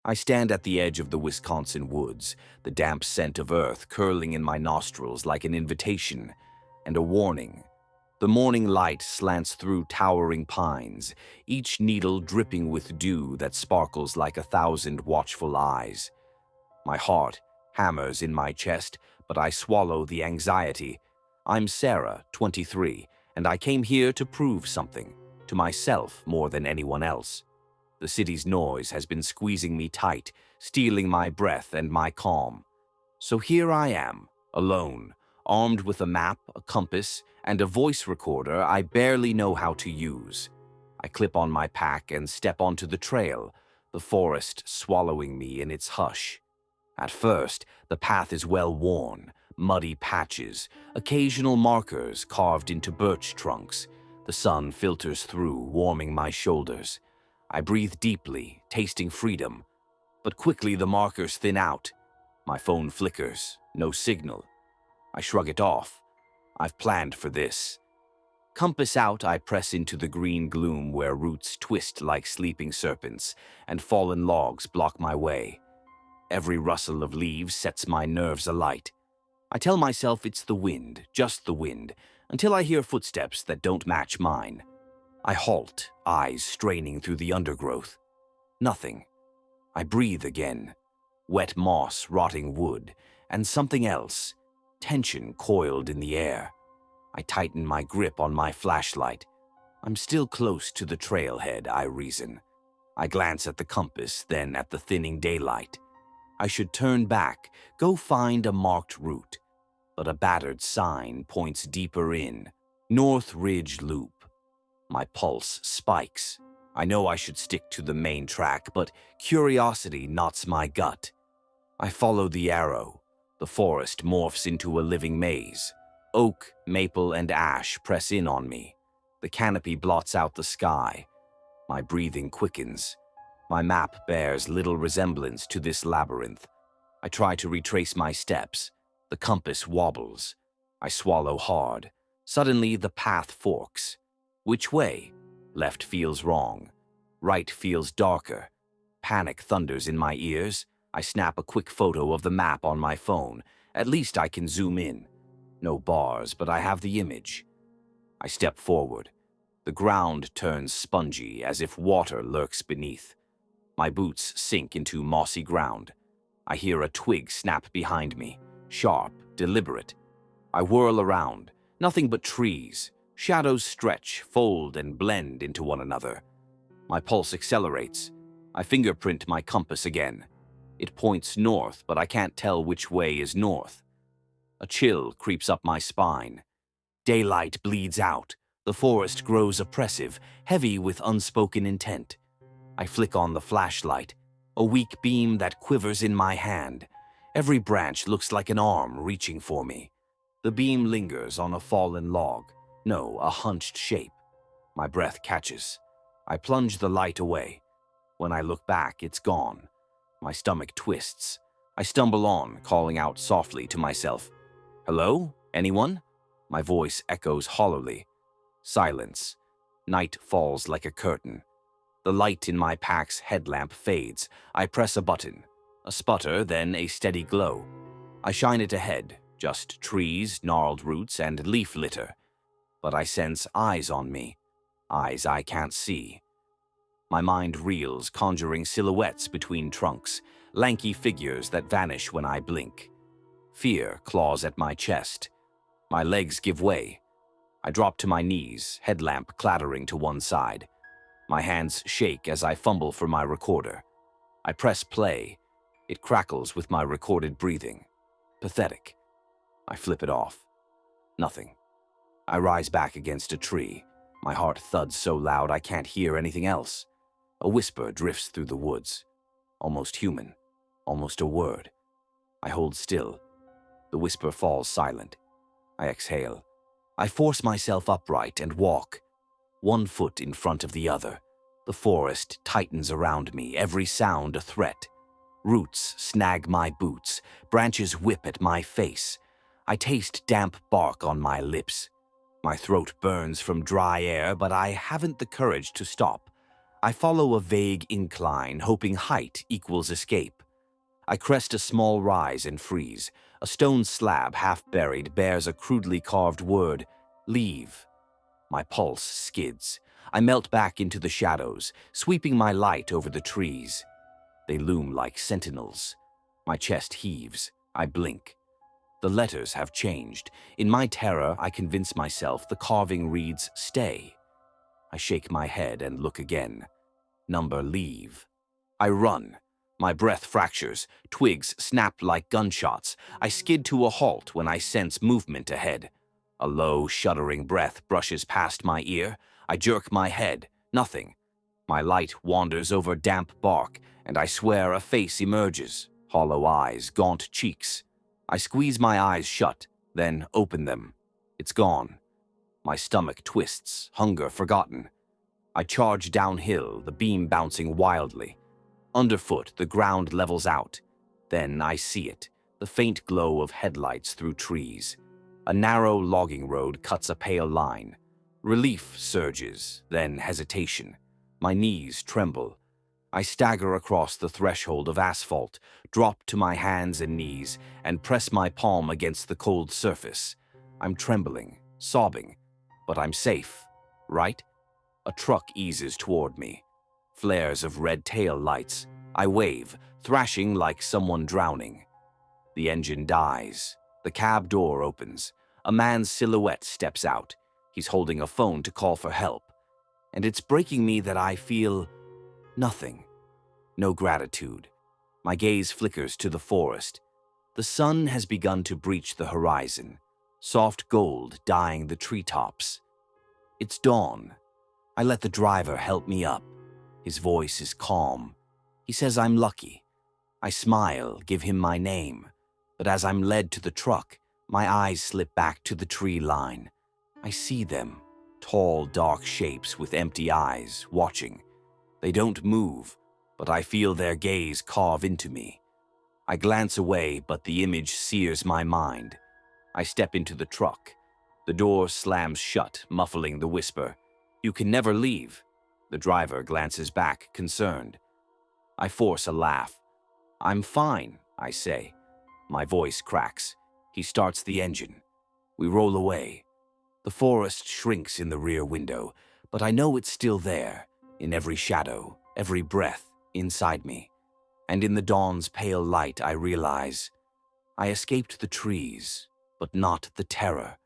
I stand at the edge of the Wisconsin woods, the damp scent of earth curling in my nostrils like an invitation and a warning. The morning light slants through towering pines, each needle dripping with dew that sparkles like 1,000 watchful eyes. My heart hammers in my chest, but I swallow the anxiety. I'm Sarah, 23, and I came here to prove something, to myself more than anyone else. The city's noise has been squeezing me tight, stealing my breath and my calm. So here I am, alone, armed with a map, a compass, and a voice recorder I barely know how to use. I clip on my pack and step onto the trail, the forest swallowing me in its hush. At first, the path is well-worn, muddy patches, occasional markers carved into birch trunks. The sun filters through, warming my shoulders. I breathe deeply, tasting freedom. But quickly the markers thin out. My phone flickers, no signal. I shrug it off. I've planned for this. Compass out, I press into the green gloom where roots twist like sleeping serpents and fallen logs block my way. Every rustle of leaves sets my nerves alight. I tell myself it's the wind, just the wind, until I hear footsteps that don't match mine. I halt, eyes straining through the undergrowth. Nothing. I breathe again. Wet moss, rotting wood, and something else. Tension coiled in the air. I tighten my grip on my flashlight. I'm still close to the trailhead, I reason. I glance at the compass, then at the thinning daylight. I should turn back, go find a marked route. But a battered sign points deeper in. North Ridge Loop. My pulse spikes. I know I should stick to the main track, but curiosity knots my gut. I follow the arrow. The forest morphs into a living maze. Oak, maple, and ash press in on me. The canopy blots out the sky. My breathing quickens. My map bears little resemblance to this labyrinth. I try to retrace my steps. The compass wobbles. I swallow hard. Suddenly, the path forks. Which way? Left feels wrong. Right feels darker. Panic thunders in my ears. I snap a quick photo of the map on my phone. At least I can zoom in. No bars, but I have the image. I step forward. The ground turns spongy, as if water lurks beneath. My boots sink into mossy ground. I hear a twig snap behind me, sharp, deliberate. I whirl around. Nothing but trees. Shadows stretch, fold, and blend into one another. My pulse accelerates. I fingerprint my compass again. It points north, but I can't tell which way is north. A chill creeps up my spine. Daylight bleeds out. The forest grows oppressive, heavy with unspoken intent. I flick on the flashlight, a weak beam that quivers in my hand. Every branch looks like an arm reaching for me. The beam lingers on a fallen log. No, a hunched shape. My breath catches. I plunge the light away. When I look back, it's gone. My stomach twists. I stumble on, calling out softly to myself. Hello? Anyone? My voice echoes hollowly. Silence. Night falls like a curtain. The light in my pack's headlamp fades. I press a button. A sputter, then a steady glow. I shine it ahead, just trees, gnarled roots, and leaf litter. But I sense eyes on me. Eyes I can't see. My mind reels, conjuring silhouettes between trunks, lanky figures that vanish when I blink. Fear claws at my chest. My legs give way. I drop to my knees, headlamp clattering to one side. My hands shake as I fumble for my recorder. I press play. It crackles with my recorded breathing. Pathetic. I flip it off. Nothing. I rise back against a tree. My heart thuds so loud I can't hear anything else. A whisper drifts through the woods. Almost human. Almost a word. I hold still. The whisper falls silent. I exhale. I force myself upright and walk. One foot in front of the other. The forest tightens around me, every sound a threat. Roots snag my boots, branches whip at my face. I taste damp bark on my lips. My throat burns from dry air, but I haven't the courage to stop. I follow a vague incline, hoping height equals escape. I crest a small rise and freeze. A stone slab, half buried, bears a crudely carved word, leave. My pulse skids. I melt back into the shadows, sweeping my light over the trees. They loom like sentinels. My chest heaves. I blink. The letters have changed. In my terror, I convince myself the carving reads, stay. I shake my head and look again. Number leave. I run. My breath fractures. Twigs snap like gunshots. I skid to a halt when I sense movement ahead. A low, shuddering breath brushes past my ear. I jerk my head. Nothing. My light wanders over damp bark, and I swear a face emerges. Hollow eyes, gaunt cheeks. I squeeze my eyes shut, then open them. It's gone. My stomach twists, hunger forgotten. I charge downhill, the beam bouncing wildly. Underfoot, the ground levels out. Then I see it, the faint glow of headlights through trees. A narrow logging road cuts a pale line. Relief surges, then hesitation. My knees tremble. I stagger across the threshold of asphalt, drop to my hands and knees, and press my palm against the cold surface. I'm trembling, sobbing, but I'm safe, right? A truck eases toward me. Flares of red tail lights. I wave, thrashing like someone drowning. The engine dies. The cab door opens. A man's silhouette steps out. He's holding a phone to call for help. And it's breaking me that I feel nothing. No gratitude. My gaze flickers to the forest. The sun has begun to breach the horizon, soft gold dyeing the treetops. It's dawn. I let the driver help me up. His voice is calm. He says I'm lucky. I smile, give him my name. But as I'm led to the truck, my eyes slip back to the tree line. I see them, tall, dark shapes with empty eyes, watching. They don't move, but I feel their gaze carve into me. I glance away, but the image sears my mind. I step into the truck. The door slams shut, muffling the whisper, "You can never leave." The driver glances back, concerned. I force a laugh. "I'm fine," I say. My voice cracks. He starts the engine. We roll away. The forest shrinks in the rear window, but I know it's still there, in every shadow, every breath, inside me. And in the dawn's pale light, I realize I escaped the trees, but not the terror.